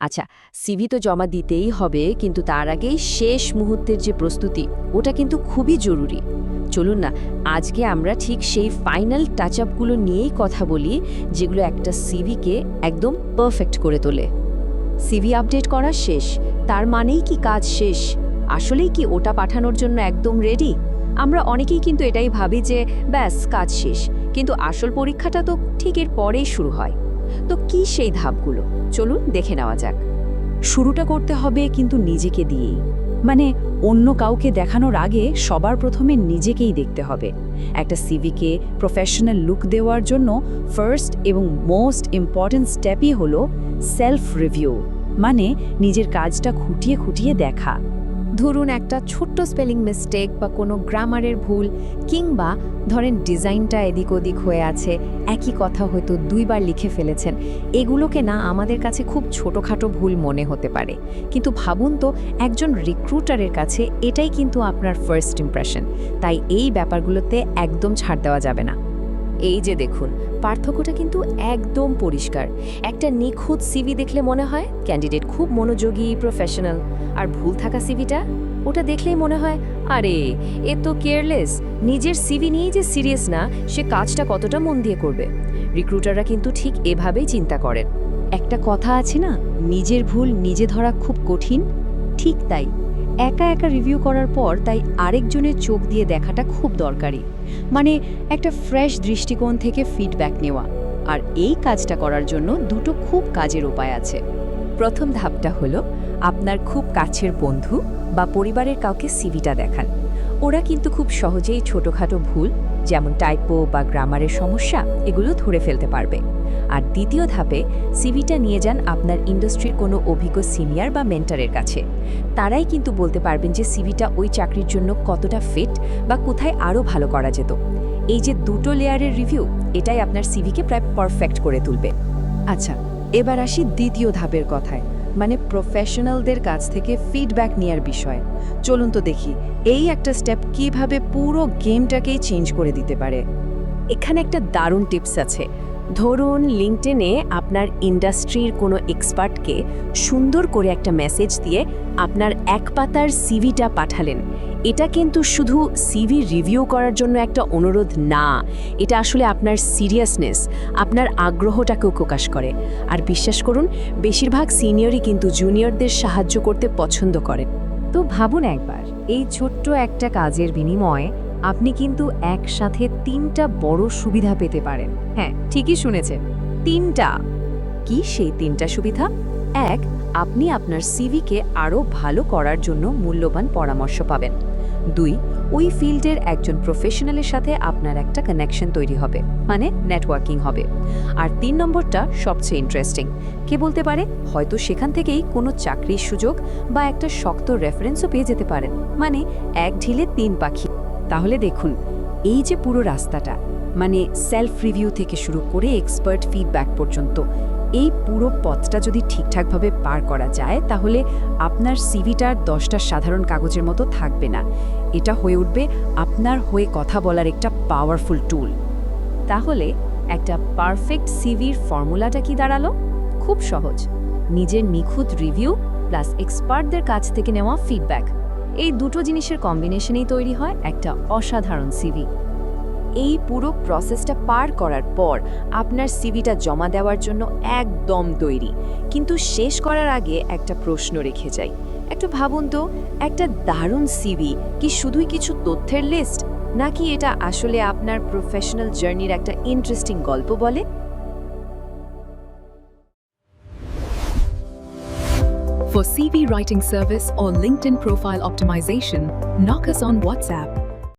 আচ্ছা, সিভি তো জমা দিতেই হবে, কিন্তু তার আগেই শেষ মুহূর্তের যে প্রস্তুতি, ওটা কিন্তু খুবই জরুরি। চলুন না, আজকে আমরা ঠিক সেই ফাইনাল টাচ আপগুলো নিয়েই কথা বলি, যেগুলো একটা সিভিকে একদম পারফেক্ট করে তোলে। সিভি আপডেট করা শেষ, তার মানেই কি কাজ শেষ? আসলেই কি ওটা পাঠানোর জন্য একদম রেডি? আমরা অনেকেই কিন্তু এটাই ভাবি যে ব্যাস কাজ শেষ, কিন্তু আসল পরীক্ষাটা তো ঠিক এর পরেই শুরু হয়। তো কি সেই ধাপগুলো, চলুন দেখে নেওয়া যাক। শুরুটা করতে হবে কিন্তু নিজেকে দিয়েই, মানে অন্য কাউকে দেখানোর আগে সবার প্রথমে নিজেকেই দেখতে হবে। একটা সিভিকে প্রফেশনাল লুক দেওয়ার জন্য ফার্স্ট এবং মোস্ট ইম্পর্ট্যান্ট স্টেপই হলো সেলফ রিভিউ, মানে নিজের কাজটা খুঁটিয়ে খুঁটিয়ে দেখা। ধরুন একটা ছোট্ট স্পেলিং মিস্টেক বা কোনো গ্রামারের ভুল, কিংবা ধরেন ডিজাইনটা এদিক ওদিক হয়ে আছে, একই কথা হয়তো দুইবার লিখে ফেলেছেন। এগুলোকে না আমাদের কাছে খুব ছোটোখাটো ভুল মনে হতে পারে, কিন্তু ভাবুন তো একজন রিক্রুটারের কাছে এটাই কিন্তু আপনার ফার্স্ট ইমপ্রেশন। তাই এই ব্যাপারগুলোতে একদম ছাড় দেওয়া যাবে না। এই যে দেখুন, পার্থক্যটা কিন্তু একদম পরিষ্কার। একটা নিখুঁত সিভি দেখলে মনে হয় ক্যান্ডিডেট খুব মনোযোগী, প্রফেশনাল, আর ভুল থাকা সিভিটা, ওটা দেখলেই মনে হয় আরে এ তো কেয়ারলেস, নিজের সিভি নিয়েই যে সিরিয়াস না, সে কাজটা কতটা মন দিয়ে করবে। রিক্রুটাররা কিন্তু ঠিক এভাবেই চিন্তা করেন। একটা কথা আছে না, নিজের ভুল নিজে ধরা খুব কঠিন, ঠিক তাই একা একা রিভিউ করার পর তাই আরেকজনের চোখ দিয়ে দেখাটা খুব দরকারি, মানে একটা ফ্রেশ দৃষ্টিকোণ থেকে ফিডব্যাক নেওয়া। আর এই কাজটা করার জন্য দুটো খুব কাজের উপায় আছে। প্রথম ধাপটা হলো আপনার খুব কাছের বন্ধু বা পরিবারের কাউকে সিভিটা দেখান। ওরা কিন্তু খুব সহজেই ছোটোখাটো ভুল, যেমন টাইপো বা গ্রামারের সমস্যা, এগুলো ধরে ফেলতে পারবে। আর দ্বিতীয় ধাপে সিভিটা নিয়ে যান আপনার ইন্ডাস্ট্রির কোনো অভিজ্ঞ সিনিয়র বা মেন্টরের কাছে। তারাই কিন্তু বলতে পারবেন যে সিভিটা ওই চাকরির জন্য কতটা ফিট বা কোথায় আরও ভালো করা যেত। এই যে দুটো লেয়ারের রিভিউ, এটাই আপনার সিভিকে প্রায় পারফেক্ট করে তুলবে। আচ্ছা, এবার আসি দ্বিতীয় ধাপের কথায়, মানে প্রফেশনালদের কাছ থেকে ফিডব্যাক নেওয়ার বিষয়। চলুন তো দেখি এই একটা স্টেপ কিভাবে পুরো গেমটাকেই চেঞ্জ করে দিতে পারে। এখানে একটা দারুণ টিপস আছে। ধরুন লিঙ্কডইনে আপনার ইন্ডাস্ট্রির কোনো এক্সপার্টকে সুন্দর করে একটা মেসেজ দিয়ে আপনার এক পাতার সিভিটা পাঠালেন। এটা কিন্তু শুধু সিভি রিভিউ করার জন্য একটা অনুরোধ না, এটা আসলে আপনার সিরিয়াসনেস, আপনার আগ্রহটাকেও প্রকাশ করে। আর বিশ্বাস করুন, বেশিরভাগ সিনিয়রই কিন্তু জুনিয়রদের সাহায্য করতে পছন্দ করেন। তো ভাবুন একবার, এই ছোট্ট একটা কাজের বিনিময়ে আপনি কিন্তু একসাথে 3টা বড় সুবিধা পেতে পারেন। হ্যাঁ, ঠিকই শুনেছেন, 3টা। কি সেই 3টা সুবিধা? 1, আপনি আপনার সিভিকে আরও ভালো করার জন্য মূল্যবান পরামর্শ পাবেন। 2, ওই ফিল্ডের একজন প্রফেশনালের সাথে আপনার একটা কানেকশন তৈরি হবে, মানে নেটওয়ার্কিং হবে। আর 3 নম্বরটা সবচেয়ে ইন্টারেস্টিং। কে বলতে পারে, হয়তো সেখান থেকেই কোনো চাকরির সুযোগ বা একটা শক্ত রেফারেন্সও পেয়ে যেতে পারেন। মানে এক ঢিলে 3 পাখি। তাহলে দেখুন, এই যে পুরো রাস্তাটা, মানে সেলফ রিভিউ থেকে শুরু করে এক্সপার্ট ফিডব্যাক পর্যন্ত, এই পুরো পথটা যদি ঠিকঠাকভাবে পার করা যায়, তাহলে আপনার সিভিটার 10টা সাধারণ কাগজের মতো থাকবে না। এটা হয়ে উঠবে আপনার হয়ে কথা বলার একটা পাওয়ারফুল টুল। তাহলে একটা পারফেক্ট সিভির ফর্মুলাটা কি দাঁড়ালো? খুব সহজ, নিজের নিখুঁত রিভিউ প্লাস এক্সপার্টদের কাছ থেকে নেওয়া ফিডব্যাক, এই দুটো জিনিসের কম্বিনেশনেই তৈরি হয় একটা অসাধারণ সিভি। এই পুরো প্রসেসটা পার করার পর আপনার সিভিটা জমা দেওয়ার জন্য একদম তৈরি। কিন্তু শেষ করার আগে একটা প্রশ্ন রেখে যাই। একটু ভাবুন তো, একটা দারুণ সিভি কি শুধুই কিছু তথ্যের লিস্ট, নাকি এটা আসলে আপনার প্রফেশনাল জার্নির একটা ইন্টারেস্টিং গল্প বলে? For CV writing service or LinkedIn profile optimization, knock us on WhatsApp